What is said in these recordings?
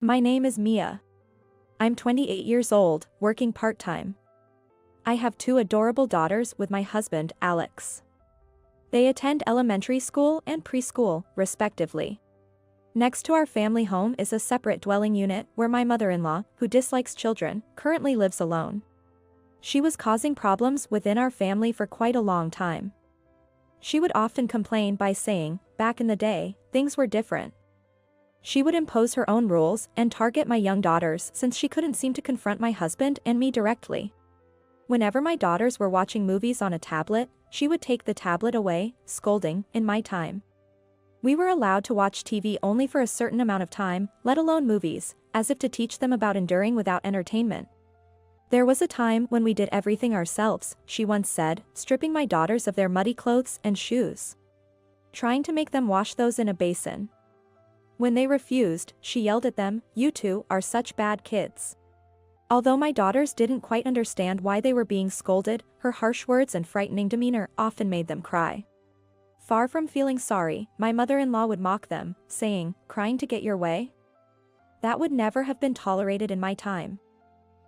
My name is Mia. I'm 28 years old, working part-time. I have two adorable daughters with my husband, Alex. They attend elementary school and preschool, respectively. Next to our family home is a separate dwelling unit where my mother-in-law, who dislikes children, currently lives alone. She was causing problems within our family for quite a long time. She would often complain by saying, back in the day, things were different. She would impose her own rules and target my young daughters since she couldn't seem to confront my husband and me directly. Whenever my daughters were watching movies on a tablet, she would take the tablet away, scolding, in my time. We were allowed to watch TV only for a certain amount of time, let alone movies, as if to teach them about enduring without entertainment. There was a time when we did everything ourselves, she once said, stripping my daughters of their muddy clothes and shoes, trying to make them wash those in a basin. When they refused, she yelled at them, "You two are such bad kids." Although my daughters didn't quite understand why they were being scolded, her harsh words and frightening demeanor often made them cry. Far from feeling sorry, my mother-in-law would mock them, saying, "Crying to get your way?" That would never have been tolerated in my time.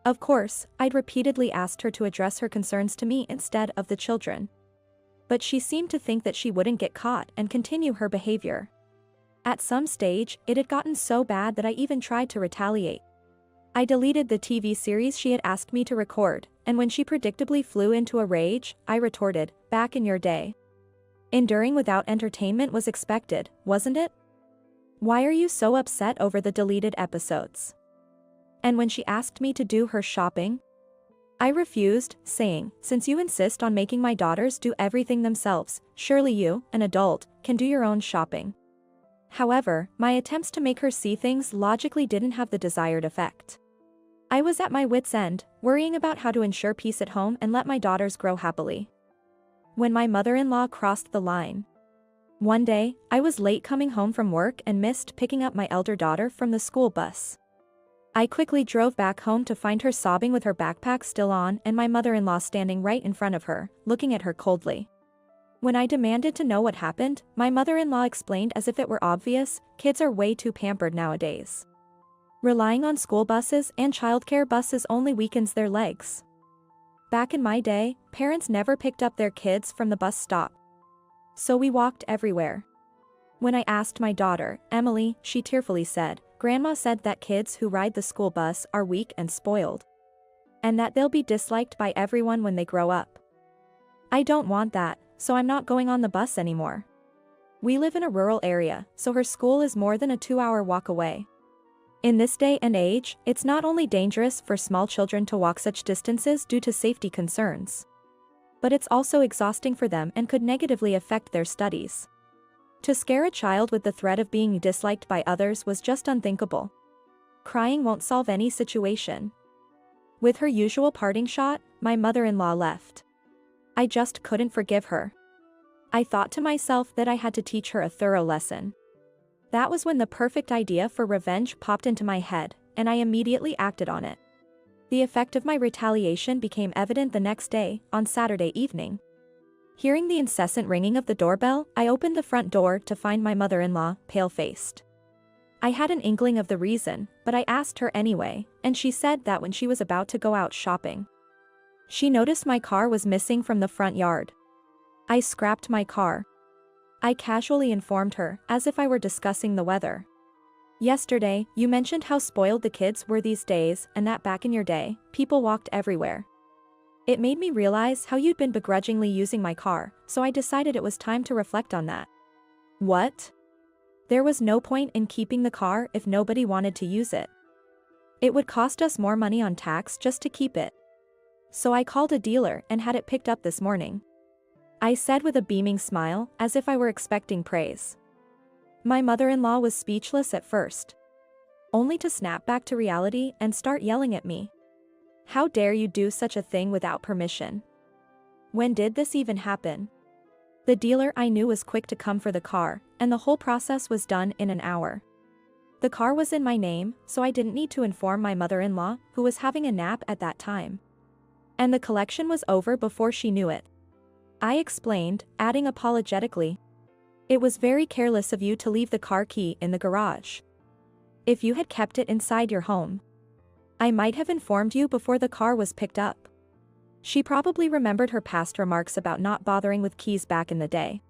Of course, I'd repeatedly asked her to address her concerns to me instead of the children. But she seemed to think that she wouldn't get caught and continue her behavior. At some stage, it had gotten so bad that I even tried to retaliate. I deleted the TV series she had asked me to record, and when she predictably flew into a rage, I retorted, "Back in your day. Enduring without entertainment was expected, wasn't it? Why are you so upset over the deleted episodes?" And when she asked me to do her shopping, I refused, saying, "Since you insist on making my daughters do everything themselves, surely you, an adult, can do your own shopping." However, my attempts to make her see things logically didn't have the desired effect. I was at my wit's end, worrying about how to ensure peace at home and let my daughters grow happily, when my mother-in-law crossed the line. One day, I was late coming home from work and missed picking up my elder daughter from the school bus. I quickly drove back home to find her sobbing with her backpack still on and my mother-in-law standing right in front of her, looking at her coldly. When I demanded to know what happened, my mother-in-law explained as if it were obvious, kids are way too pampered nowadays. Relying on school buses and childcare buses only weakens their legs. Back in my day, parents never picked up their kids from the bus stop. So we walked everywhere. When I asked my daughter, Emily, she tearfully said, "Grandma said that kids who ride the school bus are weak and spoiled, and that they'll be disliked by everyone when they grow up. I don't want that, so I'm not going on the bus anymore." We live in a rural area, so her school is more than a 2-hour walk away. In this day and age, it's not only dangerous for small children to walk such distances due to safety concerns, but it's also exhausting for them and could negatively affect their studies. To scare a child with the threat of being disliked by others was just unthinkable. Crying won't solve any situation. With her usual parting shot, my mother-in-law left. I just couldn't forgive her. I thought to myself that I had to teach her a thorough lesson. That was when the perfect idea for revenge popped into my head, and I immediately acted on it. The effect of my retaliation became evident the next day, on Saturday evening. Hearing the incessant ringing of the doorbell, I opened the front door to find my mother-in-law, pale-faced. I had an inkling of the reason, but I asked her anyway, and she said that when she was about to go out shopping, she noticed my car was missing from the front yard. I scrapped my car. I casually informed her, as if I were discussing the weather. "Yesterday, you mentioned how spoiled the kids were these days and that back in your day, people walked everywhere. It made me realize how you'd been begrudgingly using my car, so I decided it was time to reflect on that." "What?" "There was no point in keeping the car if nobody wanted to use it. It would cost us more money on tax just to keep it. So I called a dealer and had it picked up this morning," I said with a beaming smile, as if I were expecting praise. My mother-in-law was speechless at first, only to snap back to reality and start yelling at me. "How dare you do such a thing without permission? When did this even happen?" The dealer I knew was quick to come for the car, and the whole process was done in an hour. The car was in my name, so I didn't need to inform my mother-in-law, who was having a nap at that time. And the collection was over before she knew it. I explained, adding apologetically, "It was very careless of you to leave the car key in the garage. If you had kept it inside your home, I might have informed you before the car was picked up. She probably remembered her past remarks about not bothering with keys back in the day.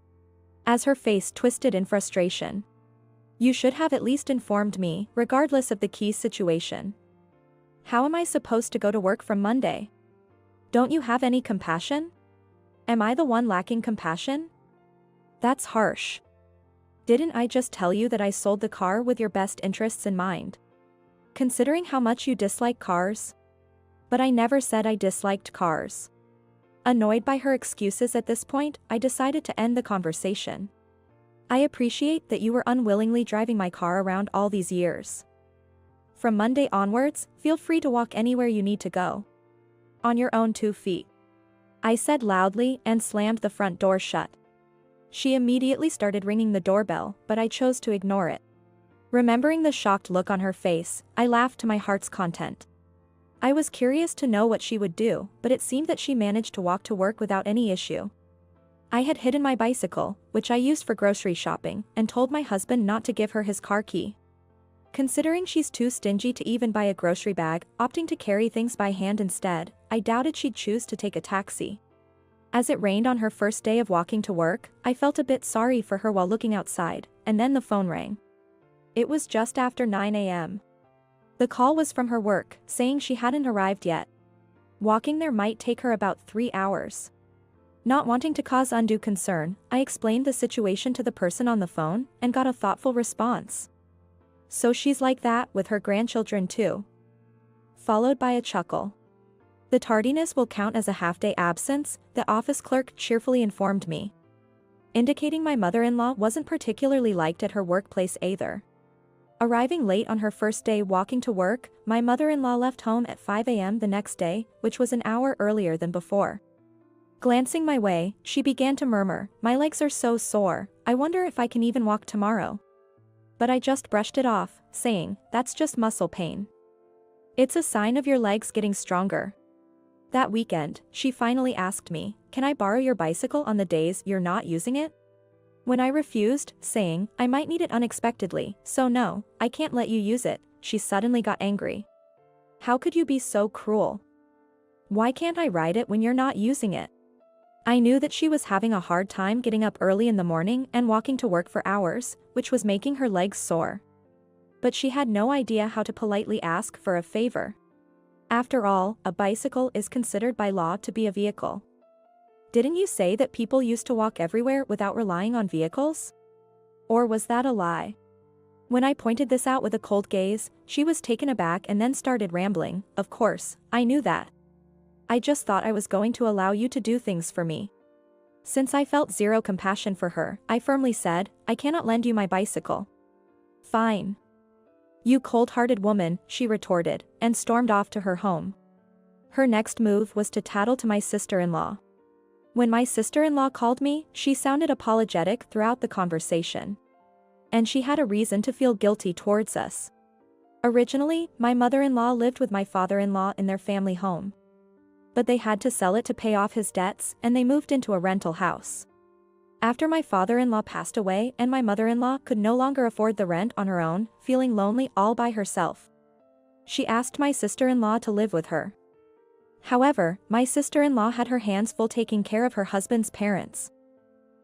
As her face twisted in frustration. You should have at least informed me, regardless of the keys situation. How am I supposed to go to work from Monday? Don't you have any compassion? Am I the one lacking compassion? That's harsh. Didn't I just tell you that I sold the car with your best interests in mind? Considering how much you dislike cars? But I never said I disliked cars. Annoyed by her excuses at this point, I decided to end the conversation. I appreciate that you were unwillingly driving my car around all these years. From Monday onwards, feel free to walk anywhere you need to go. On your own 2 feet. I said loudly and slammed the front door shut. She immediately started ringing the doorbell, but I chose to ignore it. Remembering the shocked look on her face, I laughed to my heart's content. I was curious to know what she would do, but it seemed that she managed to walk to work without any issue. I had hidden my bicycle, which I used for grocery shopping, and told my husband not to give her his car key. Considering she's too stingy to even buy a grocery bag, opting to carry things by hand instead, I doubted she'd choose to take a taxi. As it rained on her first day of walking to work, I felt a bit sorry for her while looking outside, and then the phone rang. It was just after 9 a.m. The call was from her work, saying she hadn't arrived yet. Walking there might take her about 3 hours. Not wanting to cause undue concern, I explained the situation to the person on the phone, and got a thoughtful response. So she's like that with her grandchildren too. Followed by a chuckle. The tardiness will count as a half-day absence, the office clerk cheerfully informed me. Indicating my mother-in-law wasn't particularly liked at her workplace either. Arriving late on her first day walking to work, my mother-in-law left home at 5 a.m. the next day, which was an hour earlier than before. Glancing my way, she began to murmur, "My legs are so sore, I wonder if I can even walk tomorrow." But I just brushed it off, saying, "That's just muscle pain. It's a sign of your legs getting stronger." That weekend, she finally asked me, "Can I borrow your bicycle on the days you're not using it?" When I refused, saying, "I might need it unexpectedly, so no, I can't let you use it," she suddenly got angry. "How could you be so cruel? Why can't I ride it when you're not using it?" I knew that she was having a hard time getting up early in the morning and walking to work for hours, which was making her legs sore. But she had no idea how to politely ask for a favor. After all, a bicycle is considered by law to be a vehicle. Didn't you say that people used to walk everywhere without relying on vehicles? Or was that a lie? When I pointed this out with a cold gaze, she was taken aback and then started rambling. "Of course, I knew that. I just thought I was going to allow you to do things for me." Since I felt zero compassion for her, I firmly said, "I cannot lend you my bicycle." "Fine. You cold-hearted woman," she retorted, and stormed off to her home. Her next move was to tattle to my sister-in-law. When my sister-in-law called me, she sounded apologetic throughout the conversation. And she had a reason to feel guilty towards us. Originally, my mother-in-law lived with my father-in-law in their family home. But they had to sell it to pay off his debts, and they moved into a rental house. After my father-in-law passed away and my mother-in-law could no longer afford the rent on her own, feeling lonely all by herself, she asked my sister-in-law to live with her. However, my sister-in-law had her hands full taking care of her husband's parents.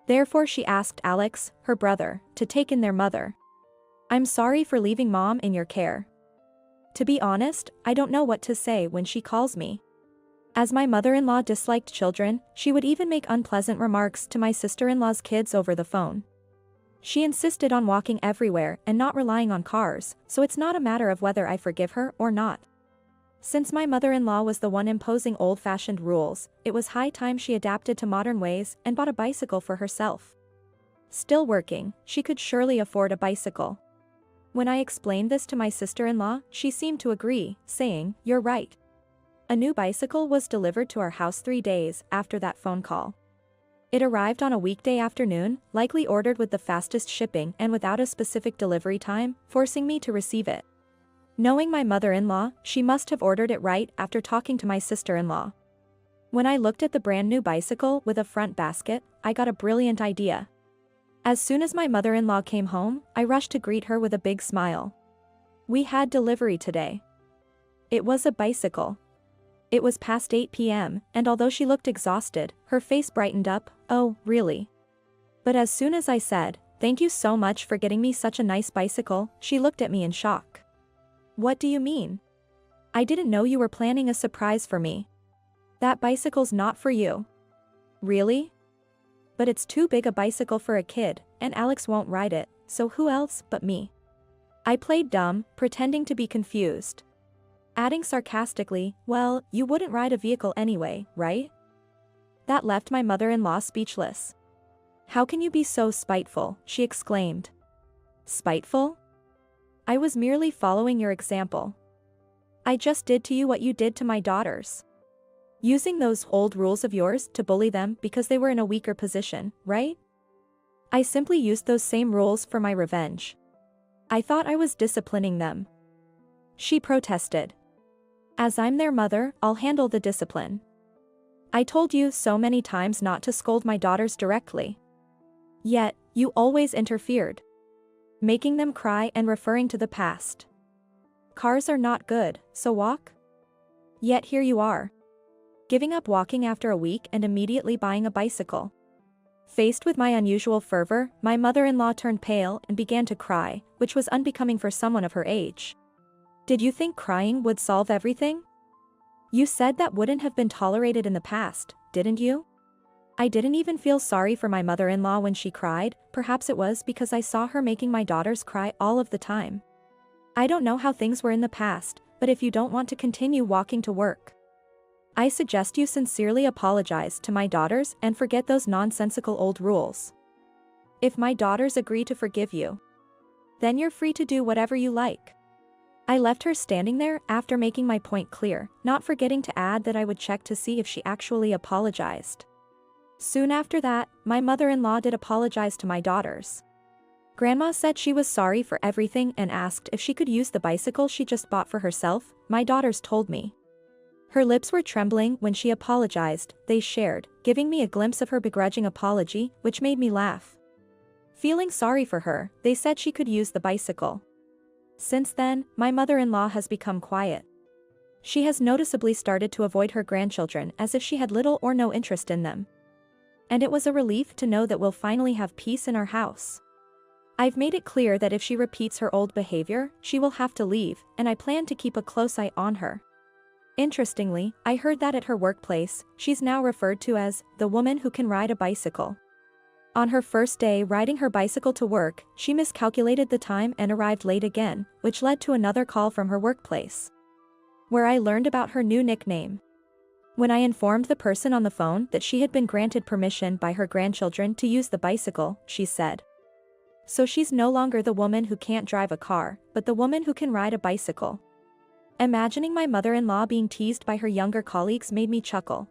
Therefore she asked Alex, her brother, to take in their mother. "I'm sorry for leaving Mom in your care. To be honest, I don't know what to say when she calls me." As my mother-in-law disliked children, she would even make unpleasant remarks to my sister-in-law's kids over the phone. She insisted on walking everywhere and not relying on cars, so it's not a matter of whether I forgive her or not. Since my mother-in-law was the one imposing old-fashioned rules, it was high time she adapted to modern ways and bought a bicycle for herself. Still working, she could surely afford a bicycle. When I explained this to my sister-in-law, she seemed to agree, saying, "You're right." A new bicycle was delivered to our house 3 days after that phone call. It arrived on a weekday afternoon, likely ordered with the fastest shipping and without a specific delivery time, forcing me to receive it. Knowing my mother-in-law, she must have ordered it right after talking to my sister-in-law. When I looked at the brand new bicycle with a front basket, I got a brilliant idea. As soon as my mother-in-law came home, I rushed to greet her with a big smile. We had delivery today. It was a bicycle. It was past 8 p.m., and although she looked exhausted, her face brightened up. Oh, really? But as soon as I said, "Thank you so much for getting me such a nice bicycle," she looked at me in shock. What do you mean? I didn't know you were planning a surprise for me. That bicycle's not for you. Really? But it's too big a bicycle for a kid, and Alex won't ride it, so who else but me? I played dumb, pretending to be confused. Adding sarcastically, well, you wouldn't ride a vehicle anyway, right? That left my mother-in-law speechless. How can you be so spiteful? She exclaimed. Spiteful? I was merely following your example. I just did to you what you did to my daughters. Using those old rules of yours to bully them because they were in a weaker position, right? I simply used those same rules for my revenge. I thought I was disciplining them. She protested. As I'm their mother, I'll handle the discipline. I told you so many times not to scold my daughters directly. Yet, you always interfered, making them cry and referring to the past. Cars are not good, so walk? Yet here you are, giving up walking after a week and immediately buying a bicycle. Faced with my unusual fervor, my mother-in-law turned pale and began to cry, which was unbecoming for someone of her age. Did you think crying would solve everything? You said that wouldn't have been tolerated in the past, didn't you? I didn't even feel sorry for my mother-in-law when she cried. Perhaps it was because I saw her making my daughters cry all of the time. I don't know how things were in the past, but if you don't want to continue walking to work, I suggest you sincerely apologize to my daughters and forget those nonsensical old rules. If my daughters agree to forgive you, then you're free to do whatever you like. I left her standing there after making my point clear, not forgetting to add that I would check to see if she actually apologized. Soon after that, my mother-in-law did apologize to my daughters. Grandma said she was sorry for everything and asked if she could use the bicycle she just bought for herself, my daughters told me. Her lips were trembling when she apologized, they shared, giving me a glimpse of her begrudging apology, which made me laugh. Feeling sorry for her, they said she could use the bicycle. Since then, my mother-in-law has become quiet. She has noticeably started to avoid her grandchildren as if she had little or no interest in them. And it was a relief to know that we'll finally have peace in our house. I've made it clear that if she repeats her old behavior, she will have to leave, and I plan to keep a close eye on her. Interestingly, I heard that at her workplace, she's now referred to as the woman who can ride a bicycle. On her first day riding her bicycle to work, she miscalculated the time and arrived late again, which led to another call from her workplace, where I learned about her new nickname. When I informed the person on the phone that she had been granted permission by her grandchildren to use the bicycle, she said, "So she's no longer the woman who can't drive a car, but the woman who can ride a bicycle." Imagining my mother-in-law being teased by her younger colleagues made me chuckle.